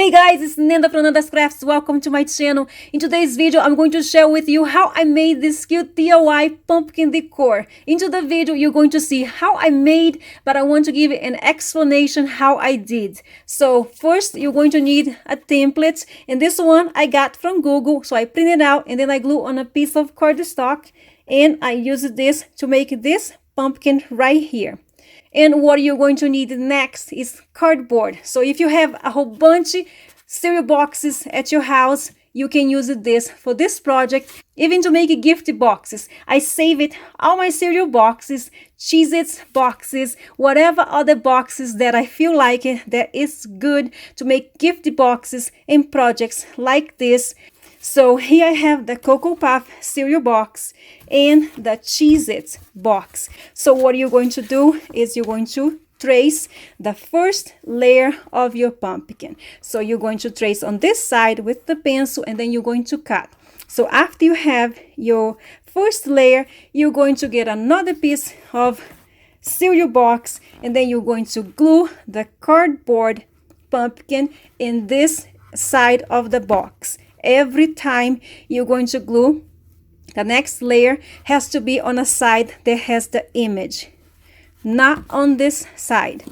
Hey guys, it's Nanda from Nanda's Crafts. Welcome to my channel. In today's video, I'm going to share with you how I made this cute DIY pumpkin decor. Into the video, you're going to see how I made, but I want to give an explanation how I did. So first, you're going to need a template, and this one I got from Google. So I print it out and then I glue on a piece of cardstock, and I use this to make this pumpkin right here. And what you're going to need next is cardboard. So if you have a whole bunch of cereal boxes at your house, you can use this for this project, even to make gift boxes. I saved all my cereal boxes, Cheez-Its boxes, whatever other boxes that I feel like that is good to make gift boxes and projects like this. So here I have the Cocoa Puff cereal box and the Cheez-It box. So what you're going to do is you're going to trace the first layer of your pumpkin. So you're going to trace on this side with the pencil, and then you're going to cut. So after you have your first layer, you're going to get another piece of cereal box, and then you're going to glue the cardboard pumpkin in this side of the box. Every time you're going to glue, the next layer has to be on a side that has the image, not on this side,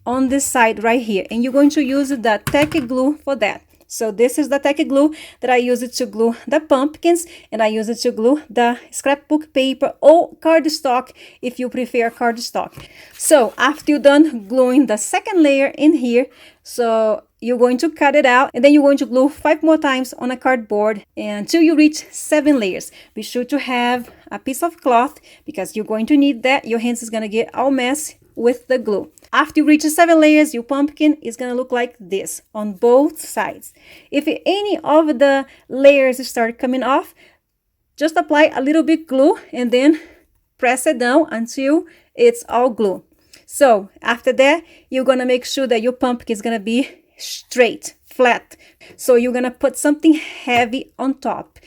on this side right here. And you're going to use the Tacky glue for that. So this is the Tacky glue that I use it to glue the pumpkins, and I use it to glue the scrapbook paper or cardstock if you prefer cardstock. So after you're done gluing the second layer in here, so you're going to cut it out, and then you're going to glue 5 more times on a cardboard until you reach 7 layers. Be sure to have a piece of cloth because you're going to need that. Your hands is going to get all messy with the glue. After you reach 7 layers, your pumpkin is going to look like this on both sides. If any of the layers start coming off, just apply a little bit glue and then press it down until it's all glue. So after that, you're going to make sure that your pumpkin is going to be straight, flat. So you're going to put something heavy on top.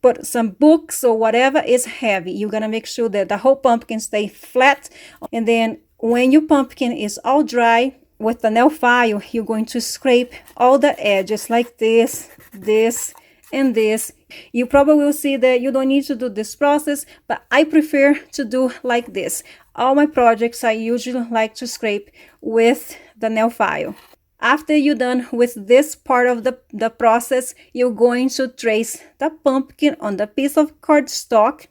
Put some books or whatever is heavy. You're going to make sure that the whole pumpkin stay flat. And then when your pumpkin is all dry, with the nail file, you're going to scrape all the edges like this, this, and this. You probably will see that you don't need to do this process, but I prefer to do like this. All my projects, I usually like to scrape with the nail file. After you're done with this part of the process, you're going to trace the pumpkin on the piece of cardstock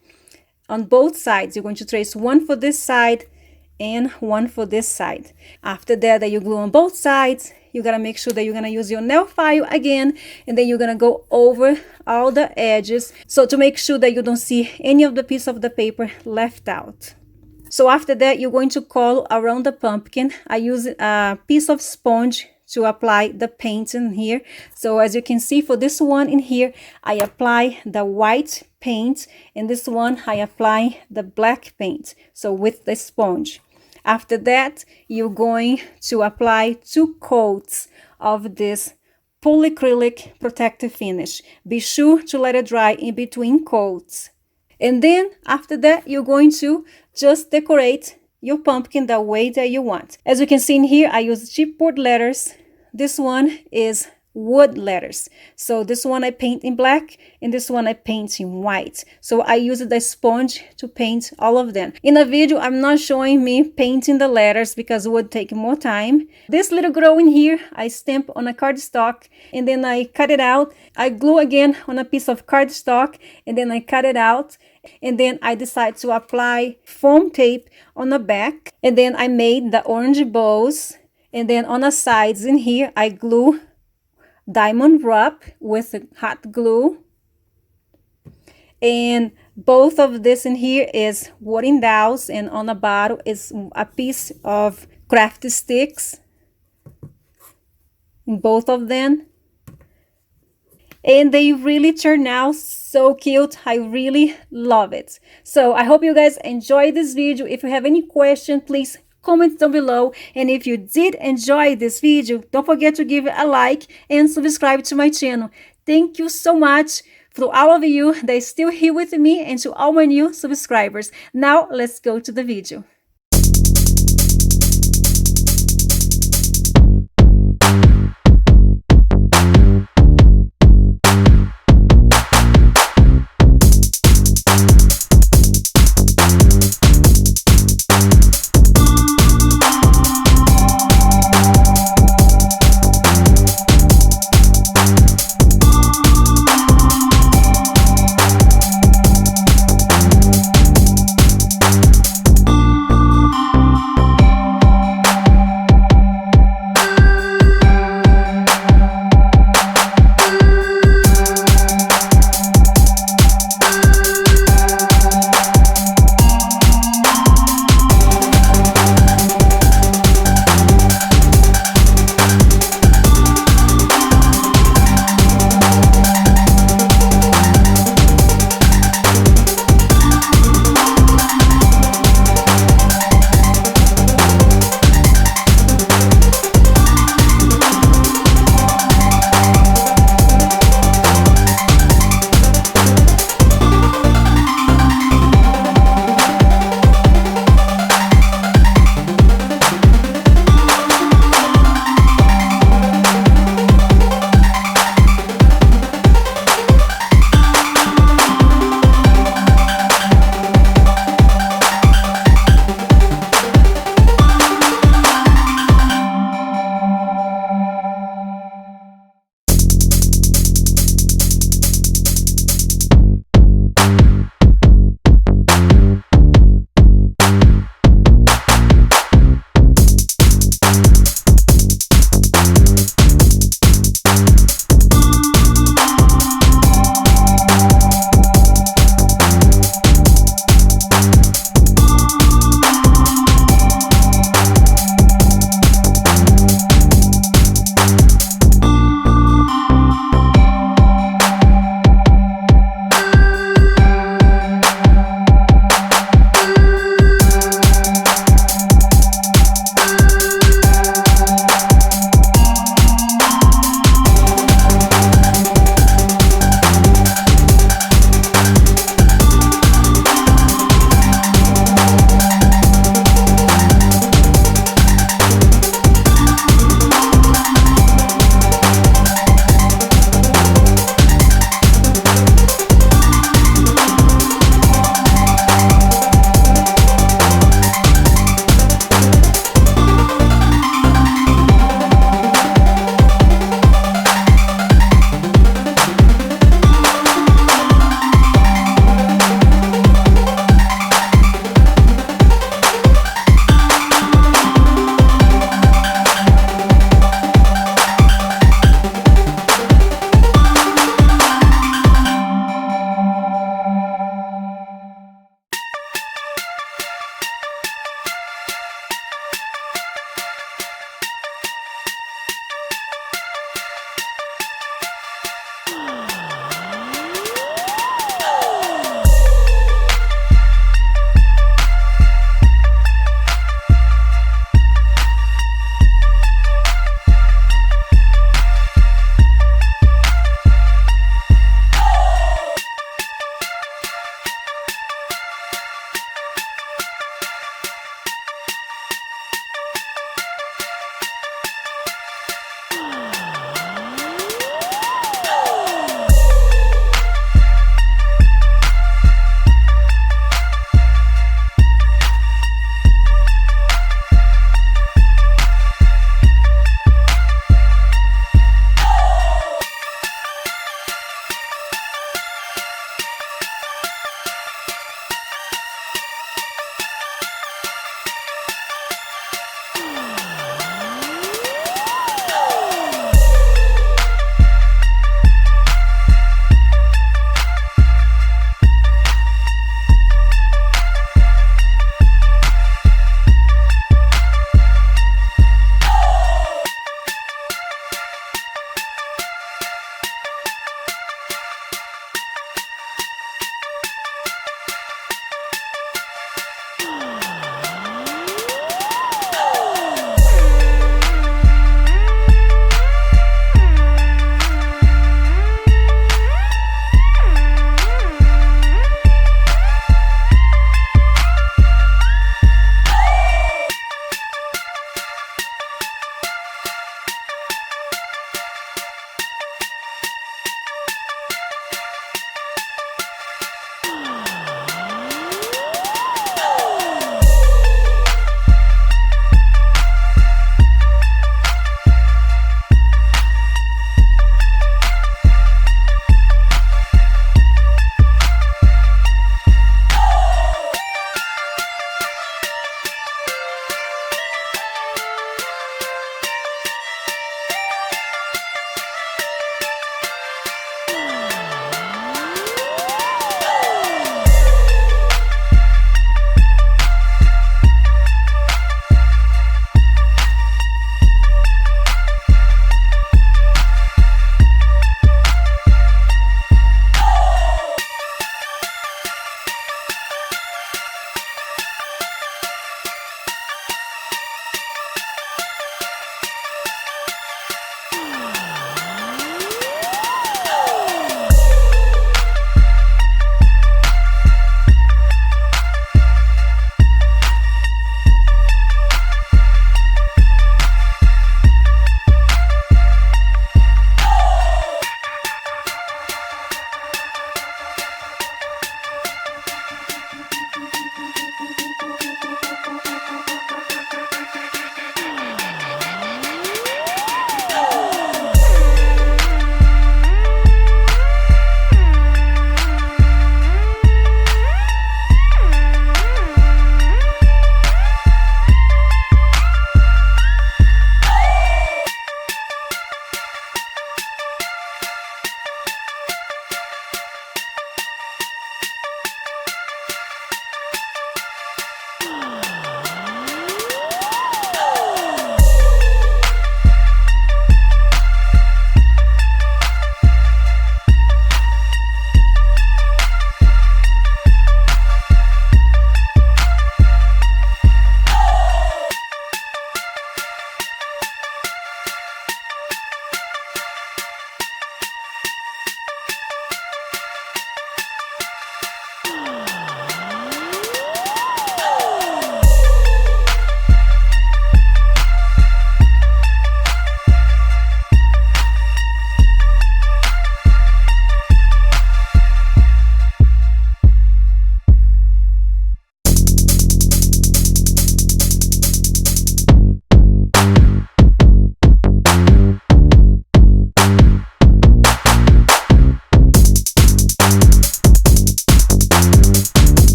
on both sides. You're going to trace one for this side and one for this side. After that you glue on both sides, you gotta make sure that you're gonna use your nail file again, and then you're gonna go over all the edges, so to make sure that you don't see any of the piece of the paper left out. So after that, you're going to color around the pumpkin. I use a piece of sponge to apply the paint in here. So as you can see, for this one in here, I apply the white paint, and this one I apply the black paint, so with the sponge. After that, you're going to apply 2 coats of this polyacrylic protective finish. Be sure to let it dry in between coats. And then after that, you're going to just decorate your pumpkin the way that you want. As you can see in here, I use chipboard letters. This one is wood letters. So this one I paint in black, and this one I paint in white. So I use the sponge to paint all of them. In the video, I'm not showing me painting the letters because it would take more time. This little girl in here, I stamp on a cardstock, and then I cut it out. I glue again on a piece of cardstock, and then I cut it out. And then I decide to apply foam tape on the back. And then I made the orange bows. And then on the sides in here, I glue diamond wrap with hot glue. And both of this in here is wooden dowels, and on the bottom is a piece of craft sticks in both of them. And they really turn out so cute. I really love it. So I hope you guys enjoyed this video. If you have any question, please comment down below. And if you did enjoy this video, don't forget to give it a like and subscribe to my channel. Thank you so much for all of you that are still here with me, and to all my new subscribers. Now let's go to the video.